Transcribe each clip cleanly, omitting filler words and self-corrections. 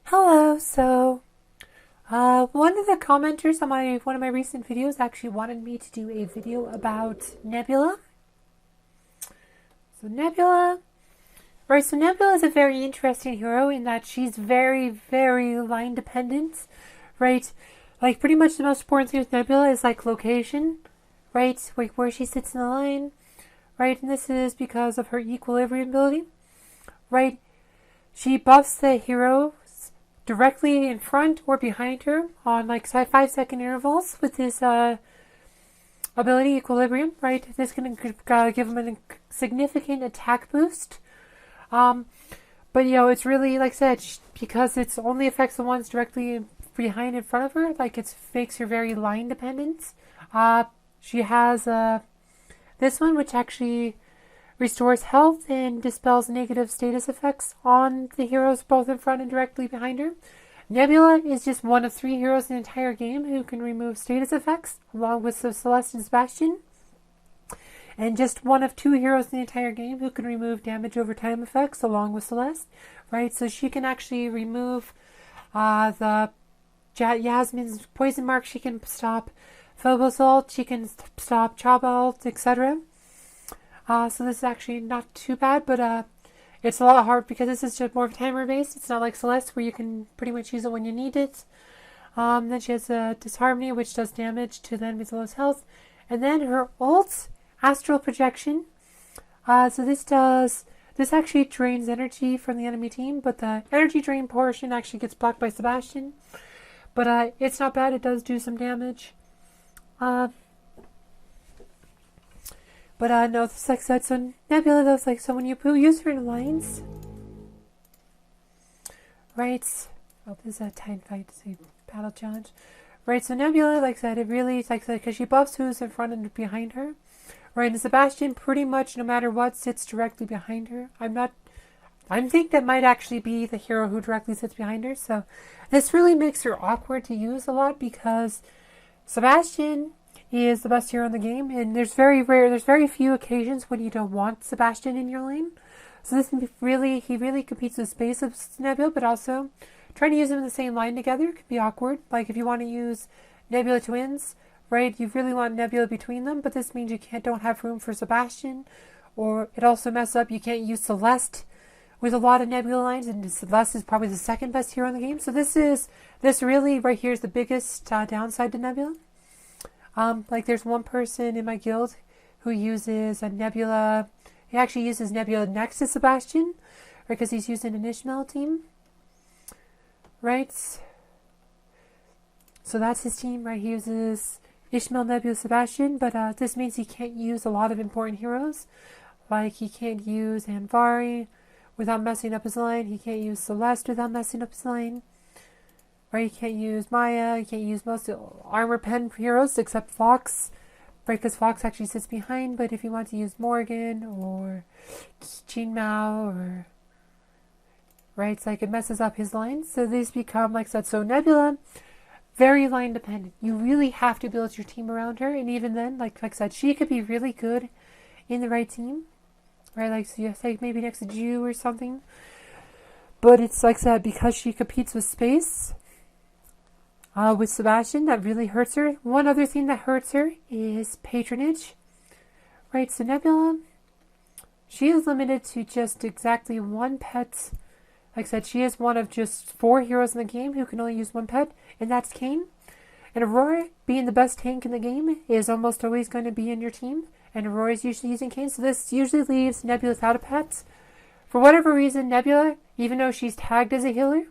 Hello. One of the commenters on one of my recent videos actually wanted me to do a video about Nebula. So Nebula is a very interesting hero in that she's very, very line dependent, right? Like pretty much the most important thing with Nebula is like location, right? Like where she sits in the line, right? And this is because of her equilibrium ability, right? She buffs the hero directly in front or behind her on like 5-second intervals with his ability equilibrium, right? This can give him a significant attack boost. But it's really, like I said, because it's only affects the ones directly behind in front of her, like it makes her very line dependent. She has this one, which actually restores health and dispels negative status effects on the heroes both in front and directly behind her. Nebula is just one of 3 heroes in the entire game who can remove status effects, along with Celeste and Sebastian. And just one of 2 heroes in the entire game who can remove damage over time effects, along with Celeste. Right, so she can actually remove the Yasmin's poison mark. She can stop Phobos ult. She can stop Chaba ult, etc. So this is actually not too bad, but it's a lot hard because this is just more of a timer based. It's not like Celeste where you can pretty much use it when you need it. Then she has a Disharmony, which does damage to the enemy's lowest health. And then her ult, Astral Projection. So this actually drains energy from the enemy team, but the energy drain portion actually gets blocked by Sebastian. But it's not bad, it does do some damage. But no, it's like that. So Nebula does like so when you use her in alliance, right? Oh, this is a time fight, so battle challenge, right? So Nebula, like I said, it really is like that because she buffs who's in front and behind her, right? And Sebastian, pretty much no matter what, sits directly behind her. I think that might actually be the hero who directly sits behind her. So this really makes her awkward to use a lot because Sebastian is the best hero in the game, and there's very few occasions when you don't want Sebastian in your lane. So he really competes with space of Nebula, but also trying to use them in the same line together can be awkward. Like if you want to use Nebula twins, right? You really want Nebula between them, but this means you don't have room for Sebastian, or it also messes up. You can't use Celeste with a lot of Nebula lines, and Celeste is probably the second best hero in the game. So this really right here is the biggest downside to Nebula. Like there's one person in my guild who uses a Nebula. He actually uses Nebula next to Sebastian, right? Because he's using an Ishmael team, right? So that's his team, right? He uses Ishmael, Nebula, Sebastian, but this means he can't use a lot of important heroes. Like he can't use Anvari without messing up his line. He can't use Celeste without messing up his line. Right, you can't use Maya, you can't use most armor pen heroes except Fox, right, because Fox actually sits behind, but if you want to use Morgan or Jin Mao or, right, it's like it messes up his lines, so these become like that. So Nebula, very line dependent. You really have to build your team around her, and even then, like I said, she could be really good in the right team, right, like so you say maybe next to Jew or something, but it's like that because she competes with space. With Sebastian, that really hurts her. One other thing that hurts her is patronage. Right, so Nebula, she is limited to just exactly one pet. Like I said, she is one of just 4 heroes in the game who can only use one pet, and that's Kayn. And Aurora, being the best tank in the game, is almost always going to be in your team, and Aurora is usually using Kayn, so this usually leaves Nebula without a pet. For whatever reason, Nebula, even though she's tagged as a healer,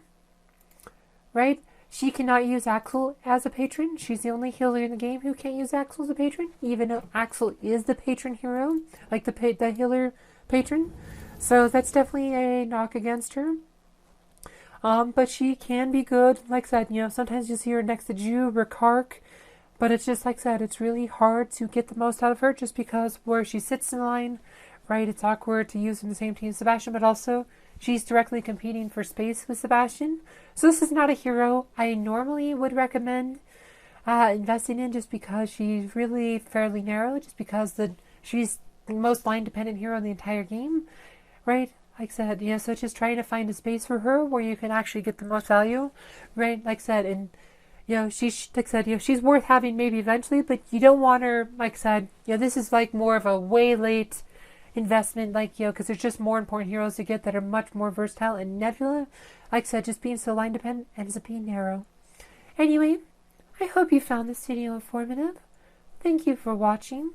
right, she cannot use Axel as a patron. She's the only healer in the game who can't use Axel as a patron, even though Axel is the patron hero, like the healer patron. So that's definitely a knock against her. But she can be good. Like I said, sometimes you see her next to Jew or Kark, but it's just like I said, it's really hard to get the most out of her just because where she sits in line, right, it's awkward to use in the same team as Sebastian, but also she's directly competing for space with Sebastian. So this is not a hero I normally would recommend investing in just because she's really fairly narrow, just because she's the most line-dependent hero in the entire game, right? like I said, so just trying to find a space for her where you can actually get the most value, right? Like I said, and she's like I said, she's worth having maybe eventually, but you don't want her, like I said, this is like more of a way late investment, like because there's just more important heroes to get that are much more versatile. And Nebula, like I said, just being so line dependent ends up being narrow. Anyway, I hope you found this video informative. Thank you for watching.